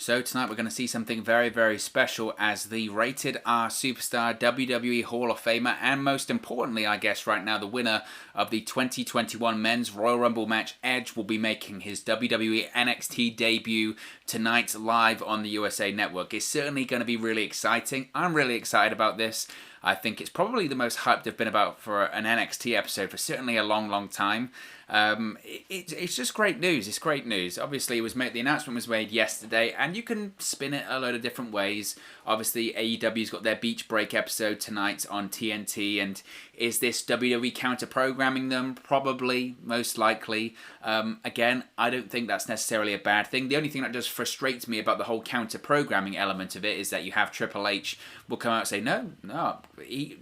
So tonight we're going to see something very, very special as the Rated R Superstar WWE Hall of Famer and most importantly, I guess right now, the winner of the 2021 Men's Royal Rumble match, Edge, will be making his WWE NXT debut tonight live on the USA Network. It's certainly going to be really exciting. I'm really excited about this. I think it's probably the most hyped I've been about for an NXT episode for certainly a long, long time. It's just great news. It's great news. Obviously, the announcement was made yesterday, and you can spin it a load of different ways. Obviously, AEW's got their Beach Break episode tonight on TNT, and is this WWE counter-programming them? Probably, most likely. Again, I don't think that's necessarily a bad thing. The only thing that just frustrates me about the whole counter-programming element of it is that you have Triple H will come out and say, no,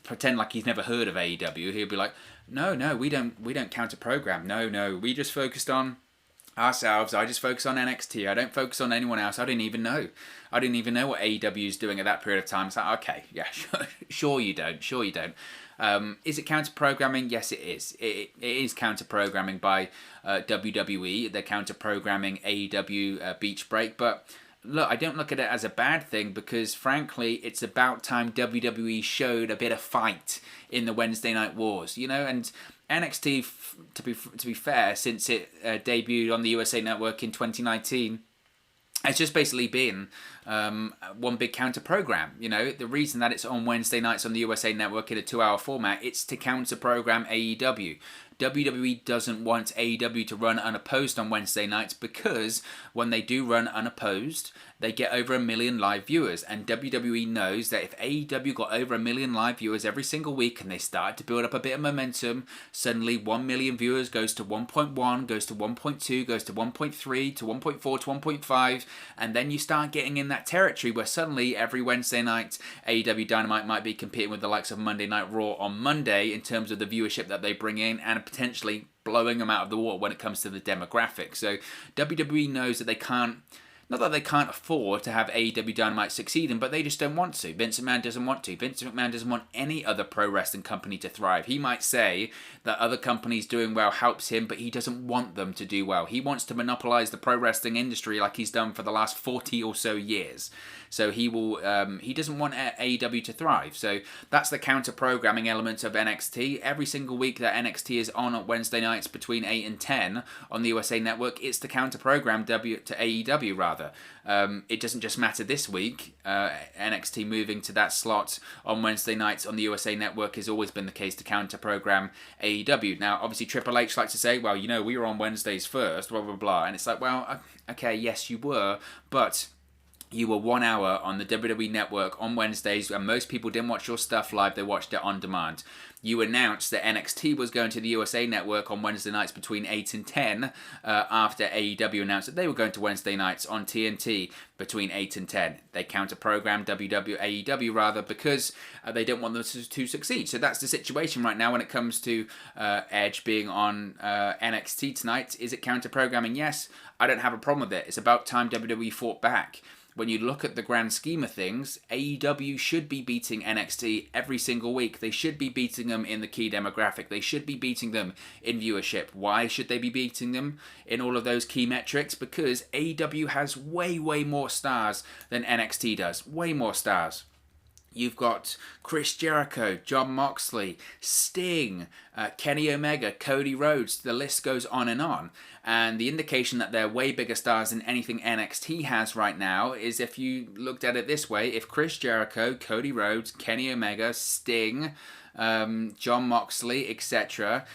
pretend like he's never heard of AEW. He'll be like, no, we don't counter-program. No, we just focused on ourselves. I just focus on NXT. I don't focus on anyone else. I didn't even know what AEW is doing at that period of time. It's like, okay, yeah, sure you don't. Is it counter-programming? Yes, it is. It is counter-programming by WWE. They're counter-programming AEW Beach Break, but look, I don't look at it as a bad thing because, frankly, it's about time WWE showed a bit of fight in the Wednesday Night Wars, and NXT, to be fair, since it debuted on the USA Network in 2019, it's just basically been one big counter program. The reason that it's on Wednesday nights on the USA Network in a 2-hour format, it's to counter program AEW. WWE doesn't want AEW to run unopposed on Wednesday nights because when they do run unopposed, they get over 1 million live viewers. And WWE knows that if AEW got over 1 million live viewers every single week and they start to build up a bit of momentum, suddenly 1 million viewers goes to 1.1, goes to 1.2, goes to 1.3, to 1.4, to 1.5, and then you start getting in that territory where suddenly every Wednesday night AEW Dynamite might be competing with the likes of Monday Night Raw on Monday in terms of the viewership that they bring in and potentially blowing them out of the water when it comes to the demographic. So WWE knows that they can't, not that they can't afford to have AEW Dynamite succeeding, but they just don't want to. Vince McMahon doesn't want to. Vince McMahon doesn't want any other pro wrestling company to thrive. He might say that other companies doing well helps him, but he doesn't want them to do well. He wants to monopolize the pro wrestling industry like he's done for the last 40 or so years. So he doesn't want AEW to thrive. So that's the counter-programming element of NXT. Every single week that NXT is on Wednesday nights between 8 and 10 on the USA Network, it's the counter-program to AEW, rather. It doesn't just matter this week. NXT moving to that slot on Wednesday nights on the USA Network has always been the case to counter-program AEW. Now, obviously, Triple H likes to say, well, we were on Wednesdays first, blah, blah, blah. And it's like, well, okay, yes, you were, but you were 1 hour on the WWE Network on Wednesdays, and most people didn't watch your stuff live, they watched it on demand. You announced that NXT was going to the USA Network on Wednesday nights between 8 and 10 after AEW announced that they were going to Wednesday nights on TNT between 8 and 10. They counter-programmed AEW rather because they don't want them to succeed. So that's the situation right now when it comes to Edge being on NXT tonight. Is it counter-programming? Yes. I don't have a problem with it. It's about time WWE fought back. When you look at the grand scheme of things, AEW should be beating NXT every single week. They should be beating them in the key demographic. They should be beating them in viewership. Why should they be beating them in all of those key metrics? Because AEW has way more stars than NXT does. Way more stars. You've got Chris Jericho, Jon Moxley, Sting, Kenny Omega, Cody Rhodes. The list goes on. And the indication that they're way bigger stars than anything NXT has right now is if you looked at it this way, if Chris Jericho, Cody Rhodes, Kenny Omega, Sting, Jon Moxley, etc.,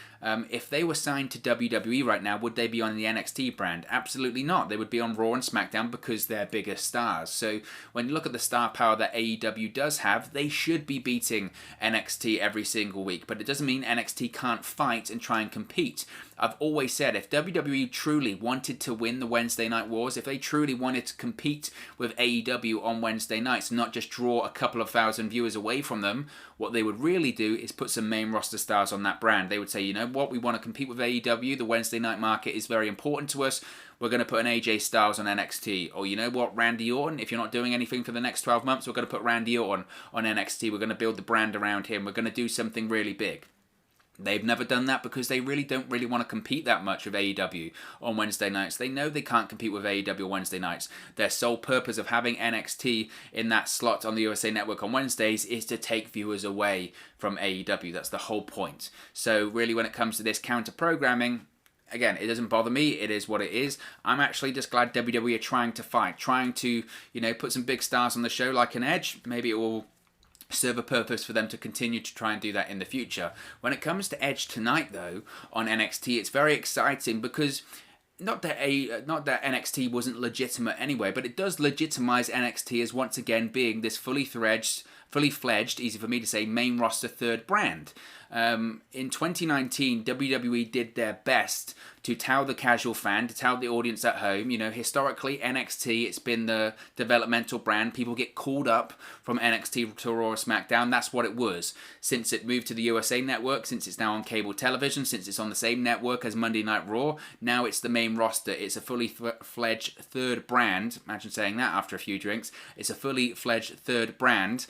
if they were signed to WWE right now, would they be on the NXT brand? Absolutely not. They would be on Raw and SmackDown because they're bigger stars. So when you look at the star power that AEW does have, they should be beating NXT every single week. But it doesn't mean NXT can't fight and try and compete. I've always said if WWE truly wanted to win the Wednesday Night Wars, if they truly wanted to compete with AEW on Wednesday nights, not just draw a couple of thousand viewers away from them, what they would really do is put some main roster stars on that brand. They would say, what, we want to compete with AEW, the Wednesday night market is very important to us, we're going to put an AJ Styles on NXT. Or you know what, Randy Orton, if you're not doing anything for the next 12 months, we're going to put Randy Orton on NXT, we're going to build the brand around him, we're going to do something really big. They've never done that because they really don't want to compete that much with AEW on Wednesday nights. They know they can't compete with AEW on Wednesday nights. Their sole purpose of having NXT in that slot on the USA Network on Wednesdays is to take viewers away from AEW. That's the whole point. So really, when it comes to this counter-programming, again, it doesn't bother me. It is what it is. I'm actually just glad WWE are trying to fight, trying to, put some big stars on the show like an Edge. Maybe it will serve a purpose for them to continue to try and do that in the future. When it comes to Edge tonight, though, on NXT, it's very exciting because not that NXT wasn't legitimate anyway, but it does legitimize NXT as once again being this fully fledged, easy for me to say, main roster third brand. In 2019, WWE did their best to tell the casual fan, to tell the audience at home, historically NXT, it's been the developmental brand. People get called up from NXT to Raw or SmackDown. That's what it was. Since it moved to the USA Network, since it's now on cable television, since it's on the same network as Monday Night Raw, now it's the main roster. It's a fully fledged third brand. Imagine saying that after a few drinks. It's a fully fledged third brand.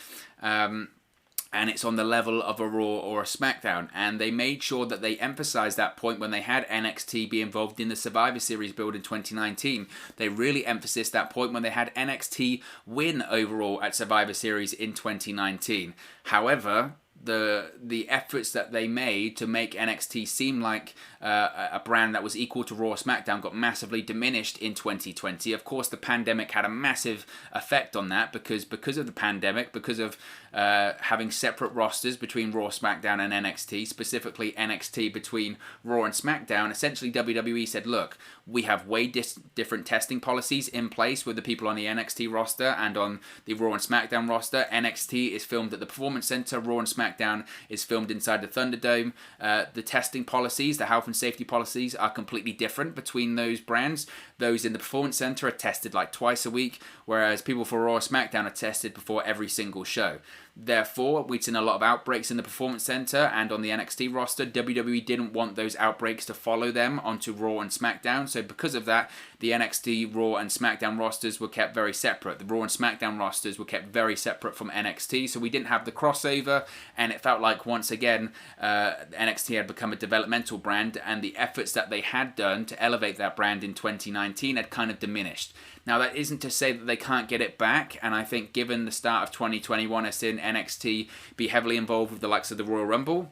And it's on the level of a Raw or a SmackDown. And they made sure that they emphasized that point when they had NXT be involved in the Survivor Series build in 2019. They really emphasized that point when they had NXT win overall at Survivor Series in 2019. However, the efforts that they made to make NXT seem like a brand that was equal to Raw or SmackDown got massively diminished in 2020. Of course, the pandemic had a massive effect on that because of the pandemic, because of having separate rosters between Raw, SmackDown and NXT, specifically NXT between Raw and SmackDown. Essentially, WWE said, look, we have way different testing policies in place with the people on the NXT roster and on the Raw and SmackDown roster. NXT is filmed at the Performance Center. Raw and SmackDown is filmed inside the Thunderdome. The testing policies, the health and safety policies are completely different between those brands. Those in the Performance Center are tested like twice a week, whereas people for Raw or SmackDown are tested before every single show. Therefore, we've seen a lot of outbreaks in the Performance Center and on the NXT roster. WWE didn't want those outbreaks to follow them onto Raw and SmackDown. So because of that, the NXT, Raw and SmackDown rosters were kept very separate. The Raw and SmackDown rosters were kept very separate from NXT. So we didn't have the crossover, and it felt like once again NXT had become a developmental brand, and the efforts that they had done to elevate that brand in 2019 had kind of diminished. Now, that isn't to say that they can't get it back, and I think given the start of 2021, I've seen NXT be heavily involved with the likes of the Royal Rumble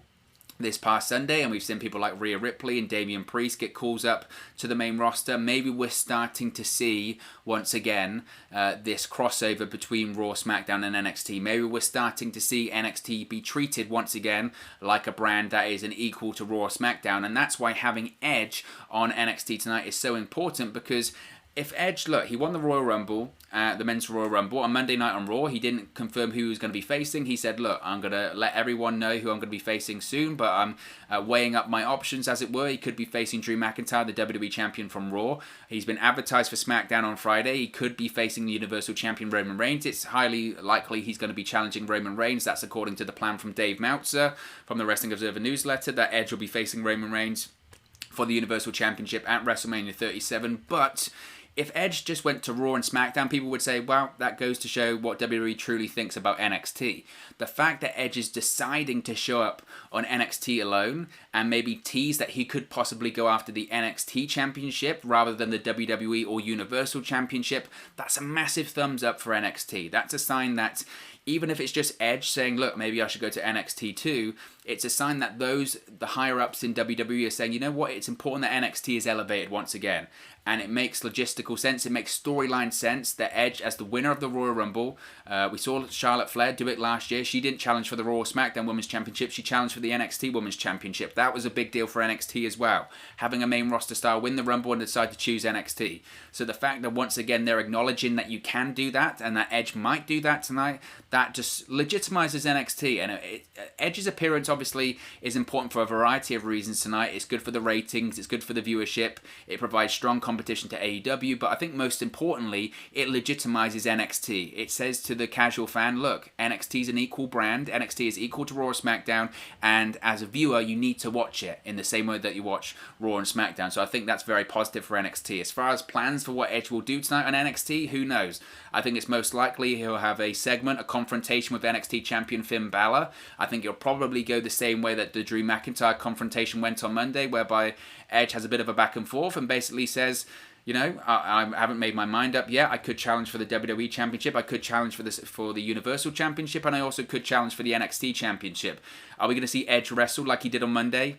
this past Sunday, and we've seen people like Rhea Ripley and Damian Priest get calls up to the main roster. Maybe we're starting to see, once again, this crossover between Raw, SmackDown and NXT. Maybe we're starting to see NXT be treated once again like a brand that is an equal to Raw or SmackDown, and that's why having Edge on NXT tonight is so important, because if Edge, look, he won the Royal Rumble, the Men's Royal Rumble, on Monday night on Raw. He didn't confirm who he was going to be facing. He said, look, I'm going to let everyone know who I'm going to be facing soon, but I'm weighing up my options, as it were. He could be facing Drew McIntyre, the WWE Champion from Raw. He's been advertised for SmackDown on Friday. He could be facing the Universal Champion Roman Reigns. It's highly likely he's going to be challenging Roman Reigns. That's according to the plan from Dave Meltzer from the Wrestling Observer newsletter, that Edge will be facing Roman Reigns for the Universal Championship at WrestleMania 37, but if Edge just went to Raw and SmackDown, people would say, well, that goes to show what WWE truly thinks about NXT. The fact that Edge is deciding to show up on NXT alone and maybe tease that he could possibly go after the NXT Championship rather than the WWE or Universal Championship, that's a massive thumbs up for NXT. That's a sign that even if it's just Edge saying, look, maybe I should go to NXT too, it's a sign that the higher-ups in WWE are saying, you know what, it's important that NXT is elevated once again. And it makes logistical sense, it makes storyline sense that Edge, as the winner of the Royal Rumble, we saw Charlotte Flair do it last year. She didn't challenge for the Raw SmackDown Women's Championship, she challenged for the NXT Women's Championship. That was a big deal for NXT as well. Having a main roster star win the Rumble and decide to choose NXT. So the fact that once again they're acknowledging that you can do that and that Edge might do that tonight, that just legitimizes NXT. And Edge's appearance obviously is important for a variety of reasons tonight. It's good for the ratings, it's good for the viewership, it provides strong competition to AEW, but I think most importantly, it legitimizes NXT. It says to the casual fan, look, NXT is an equal brand, NXT is equal to Raw or SmackDown, and as a viewer, you need to watch it in the same way that you watch Raw and SmackDown. So I think that's very positive for NXT. As far as plans for what Edge will do tonight on NXT, who knows? I think it's most likely he'll have a segment, a confrontation with NXT champion Finn Balor. I think it'll probably go the same way that the Drew McIntyre confrontation went on Monday, whereby Edge has a bit of a back and forth and basically says, you know, I haven't made my mind up yet. I could challenge for the WWE Championship. I could challenge for the Universal Championship. And I also could challenge for the NXT Championship. Are we going to see Edge wrestle like he did on Monday?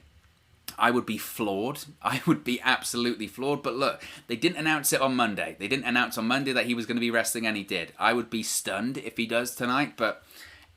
I would be floored. I would be absolutely floored. But look, they didn't announce it on Monday. They didn't announce on Monday that he was going to be wrestling, and he did. I would be stunned if he does tonight, but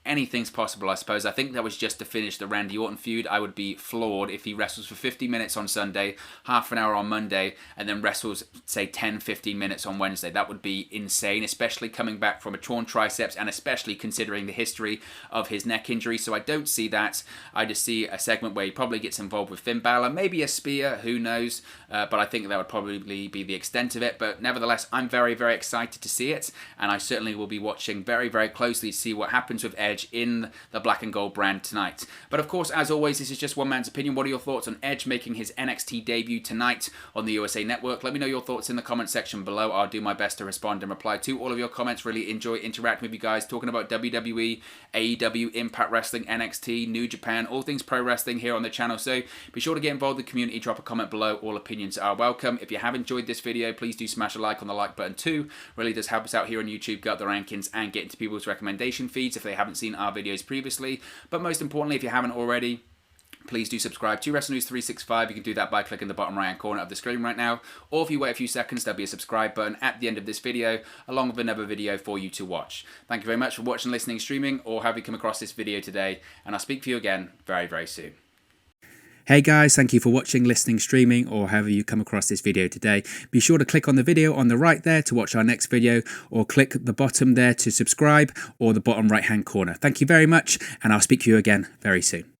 anything's possible, I suppose. I think that was just to finish the Randy Orton feud. I would be floored if he wrestles for 50 minutes on Sunday, half an hour on Monday, and then wrestles, say, 10, 15 minutes on Wednesday. That would be insane, especially coming back from a torn triceps and especially considering the history of his neck injury. So I don't see that. I just see a segment where he probably gets involved with Finn Balor, maybe a spear, who knows, but I think that would probably be the extent of it. But nevertheless, I'm very, very excited to see it, and I certainly will be watching very, very closely to see what happens with Edge in the black and gold brand tonight. But of course, as always, this is just one man's opinion. What are your thoughts on Edge making his NXT debut tonight on the USA Network? Let me know your thoughts in the comment section below. I'll do my best to respond and reply to all of your comments. Really enjoy interacting with you guys, talking about WWE, AEW, Impact Wrestling, NXT, New Japan, all things pro wrestling here on the channel. So be sure to get involved in the community, drop a comment below. All opinions are welcome. If you have enjoyed this video, please do smash a like on the like button too. Really does help us out here on YouTube, get up the rankings and get into people's recommendation feeds if they haven't seen our videos previously. But most importantly, if you haven't already, please do subscribe to Wrestle News 365. You can do that by clicking the bottom right hand corner of the screen right now, or if you wait a few seconds, there'll be a subscribe button at the end of this video along with another video for you to watch. Thank you very much for watching, listening, streaming, or have you come across this video today, and I'll speak to you again very, very soon. Hey guys, thank you for watching, listening, streaming, or however you come across this video today. Be sure to click on the video on the right there to watch our next video, or click the bottom there to subscribe, or the bottom right hand corner. Thank you very much, and I'll speak to you again very soon.